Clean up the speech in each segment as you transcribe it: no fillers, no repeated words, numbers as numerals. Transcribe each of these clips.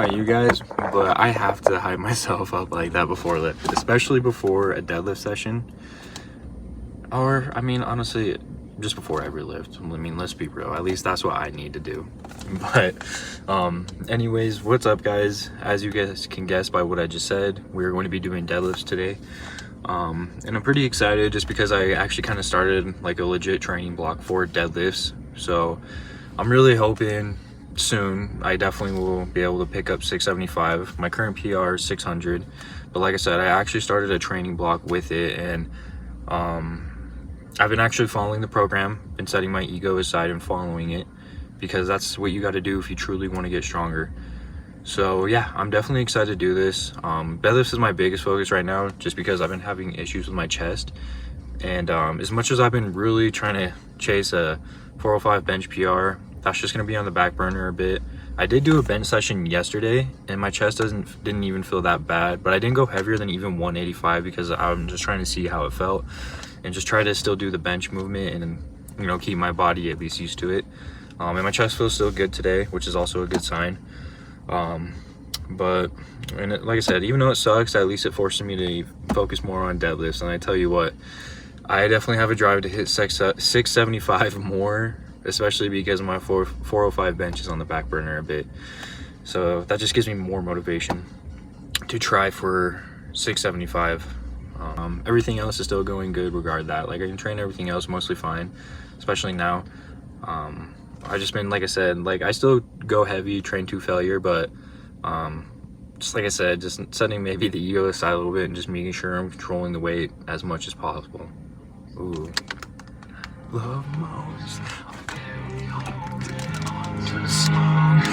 about you guys, but I have to hype myself up like that before lift, especially before a deadlift session. Or, I mean, honestly, just before every lift. I mean, let's be real. At least that's what I need to do. But, anyways, what's up, guys? As you guys can guess by what I just said, we're going to be doing deadlifts today. And I'm pretty excited just because I actually kind of started like a legit training block for deadlifts. So I'm really hoping soon I definitely will be able to pick up 675. My current PR is 600, but like I said, I actually started a training block with it, and I've been actually following the program, been setting my ego aside and following it, because that's what you got to do if you truly want to get stronger. So yeah, I'm definitely excited to do this. Deadlifts is my biggest focus right now, just because I've been having issues with my chest, and as much as I've been really trying to chase a 405 bench PR, that's just going to be on the back burner a bit. I did do a bench session yesterday, and my chest didn't even feel that bad, but I didn't go heavier than even 185 because I'm just trying to see how it felt and just try to still do the bench movement and, you know, keep my body at least used to it. And my chest feels still good today, which is also a good sign. Like I said, even though it sucks, at least it forces me to focus more on deadlifts. And I tell you what, I definitely have a drive to hit 675 more, especially because my 405 bench is on the back burner a bit. So that just gives me more motivation to try for 675. Everything else is still going good regard that. Like, I can train everything else mostly fine, especially now. I just been, like I said, like, I still go heavy, train to failure, but just like I said, just setting maybe the ego aside a little bit and just making sure I'm controlling the weight as much as possible. Ooh. Love most. I'm barely holding on to smoke.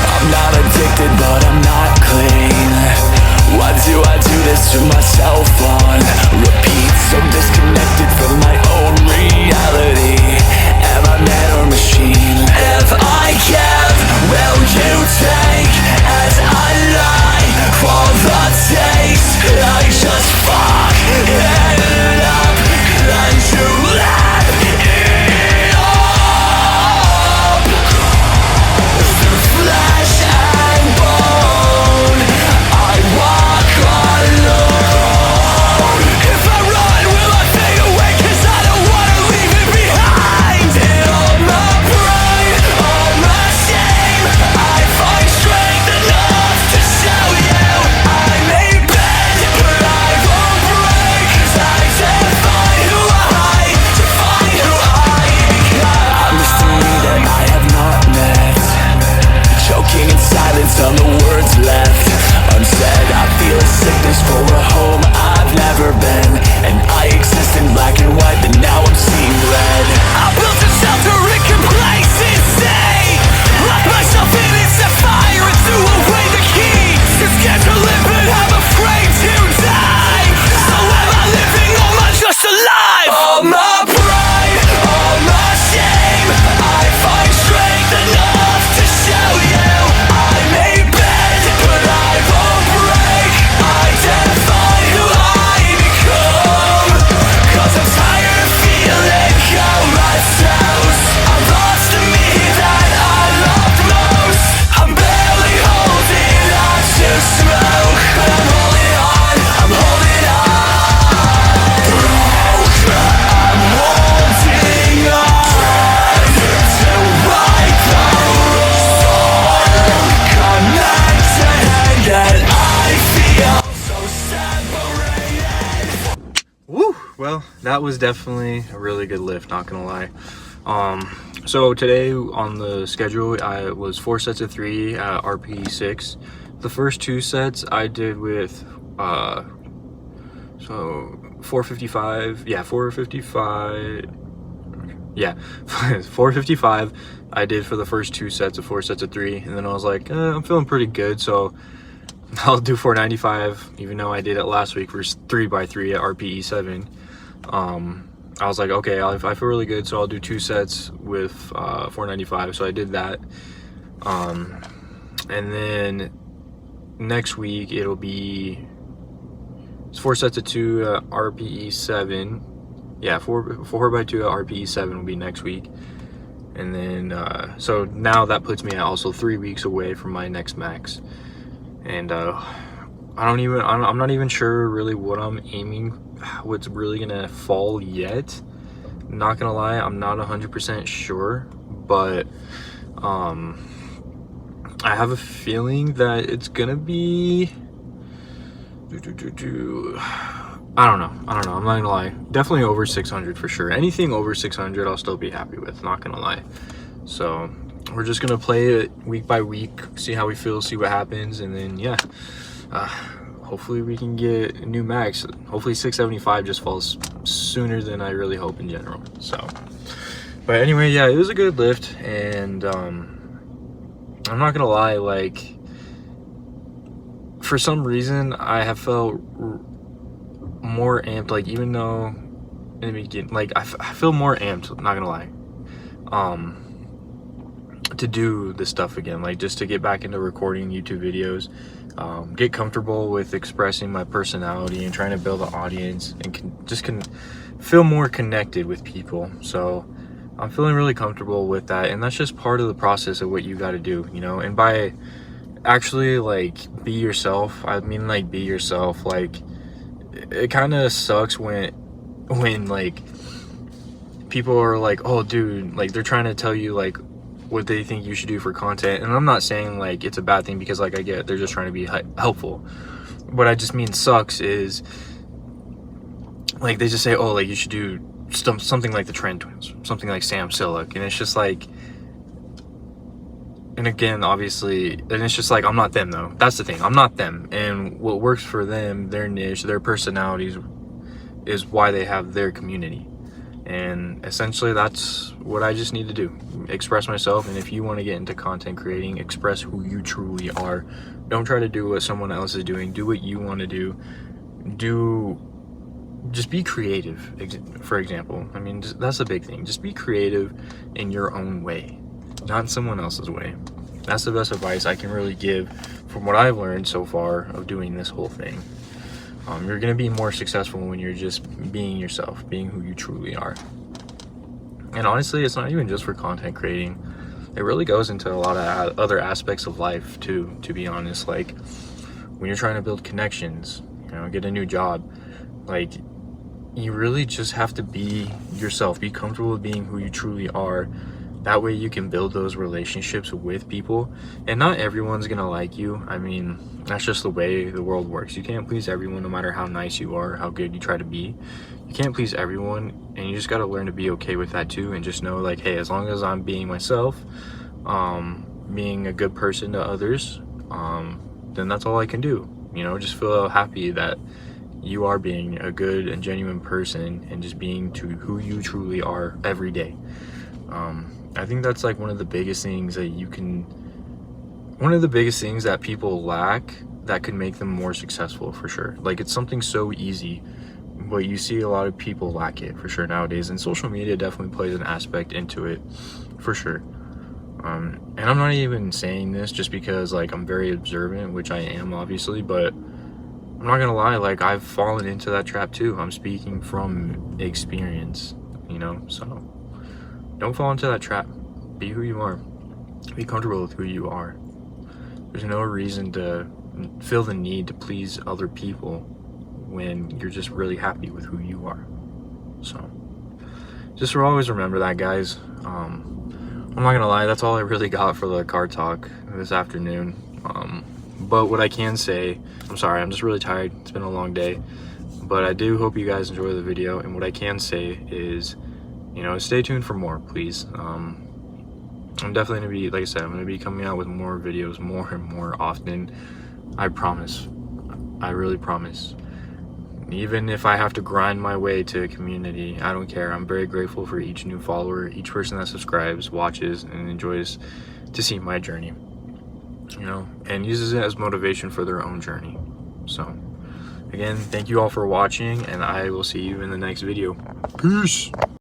I'm not addicted, but I'm not clean. Why do I do this to myself on repeat? So disconnected from my own reality. Am I man or machine? If I give, will you take? As I lie for the taste, I just fuck it up. Then you laugh it up. Through flesh and bone, I walk alone. If I run, will I fade away? 'Cause I don't wanna leave it behind. And all my pride, all my shame, I find strength enough to show you I may bend, but I won't break. 'Cause I define who I become. I'm just a me that I have not met, choking in silence on the words left unsaid. I feel a sickness for a home I've never been, and I exist in black and white, but now I'm seeing red. I built a shelter in complacency, locked myself in and set fire and threw away the key. Too scared to live, but I'm afraid to die. So am I living or am I just alive? All my pride, all my shame, I find strength enough to show you I may bend, but I won't break. I define who I become. 'Cause I'm tired of feeling comatose. I've lost the me that I loved most. I'm barely holding on to smoke, but I'm holding on, I'm holding on. I'm holding on to right the wrong. Connected that I feel so separated. Woo! Well, that was definitely a really good lift, not gonna lie. So today on the schedule, I was 4 sets of 3 at RPE 6. The first 2 sets I did with so 455, yeah, 455, yeah, 455 I did for the first 2 sets of 4 sets of 3, and then I was like, I'm feeling pretty good, so I'll do 495, even though I did it last week for 3x3 at RPE 7. I was like, okay, I feel really good, so I'll do 2 sets with 495. So I did that. And then next week it'll be 4 sets of 2 RPE 7. Yeah, 4x2 RPE 7 will be next week. And then so now that puts me at also 3 weeks away from my next max. And I'm not even sure really what I'm aiming, what's really gonna fall yet. Not gonna lie, I'm not 100% sure, but I have a feeling that it's gonna be I don't know, I'm not gonna lie, definitely over 600 for sure. Anything over 600 I'll still be happy with, not gonna lie. So we're just gonna play it week by week, see how we feel, see what happens, and then yeah, hopefully we can get a new max. Hopefully 675 just falls sooner than I really hope in general. So but anyway, yeah, it was a good lift. And I'm not gonna lie, like for some reason I have felt more amped, like even though in the beginning, like I feel more amped, not gonna lie, to do this stuff again, like just to get back into recording YouTube videos, get comfortable with expressing my personality and trying to build an audience, and feel more connected with people. So I'm feeling really comfortable with that, and that's just part of the process of what you got to do, you know. And by actually like be yourself, I mean like be yourself. Like it kind of sucks when like people are like, oh dude, like they're trying to tell you like what they think you should do for content. And I'm not saying like it's a bad thing, because like I get they're just trying to be helpful. What I just mean sucks is like they just say, oh, like you should do something like the Trend Twins, something like Sam Sillick, and it's just like, and again, obviously, and it's just like, I'm not them though. That's the thing, I'm not them, and what works for them, their niche, their personalities, is why they have their community. And essentially that's what I just need to do, express myself. And if you want to get into content creating, express who you truly are. Don't try to do what someone else is doing, do what you want to do. Just be creative, for example. I mean, that's the big thing. Just be creative in your own way, not in someone else's way. That's the best advice I can really give from what I've learned so far of doing this whole thing. You're going to be more successful when you're just being yourself, being who you truly are. And honestly, it's not even just for content creating. It really goes into a lot of other aspects of life too, to be honest. Like when you're trying to build connections, you know, get a new job, like you really just have to be yourself, be comfortable with being who you truly are. That way you can build those relationships with people. And not everyone's gonna like you. I mean, that's just the way the world works. You can't please everyone, no matter how nice you are, how good you try to be. You can't please everyone, and you just gotta learn to be okay with that too, and just know like, hey, as long as I'm being myself, being a good person to others, then that's all I can do. You know, just feel happy that you are being a good and genuine person, and just being to who you truly are every day. I think that's like one of the biggest things that people lack, that could make them more successful, for sure. Like it's something so easy, but you see a lot of people lack it for sure nowadays, and social media definitely plays an aspect into it, for sure. And I'm not even saying this just because like I'm very observant, which I am obviously, but I'm not gonna lie, like I've fallen into that trap too. I'm speaking from experience, you know. So don't fall into that trap. Be who you are. Be comfortable with who you are. There's no reason to feel the need to please other people when you're just really happy with who you are. So just always remember that, guys. I'm not gonna lie, that's all I really got for the car talk this afternoon. But what I can say, I'm sorry, I'm just really tired. It's been a long day, but I do hope you guys enjoy the video. And what I can say is, you know, stay tuned for more, please. I'm definitely gonna be, like I said, I'm gonna be coming out with more videos more and more often. I promise. I really promise. Even if I have to grind my way to a community, I don't care. I'm very grateful for each new follower, each person that subscribes, watches, and enjoys to see my journey, you know, and uses it as motivation for their own journey. So again, thank you all for watching, and I will see you in the next video. Peace.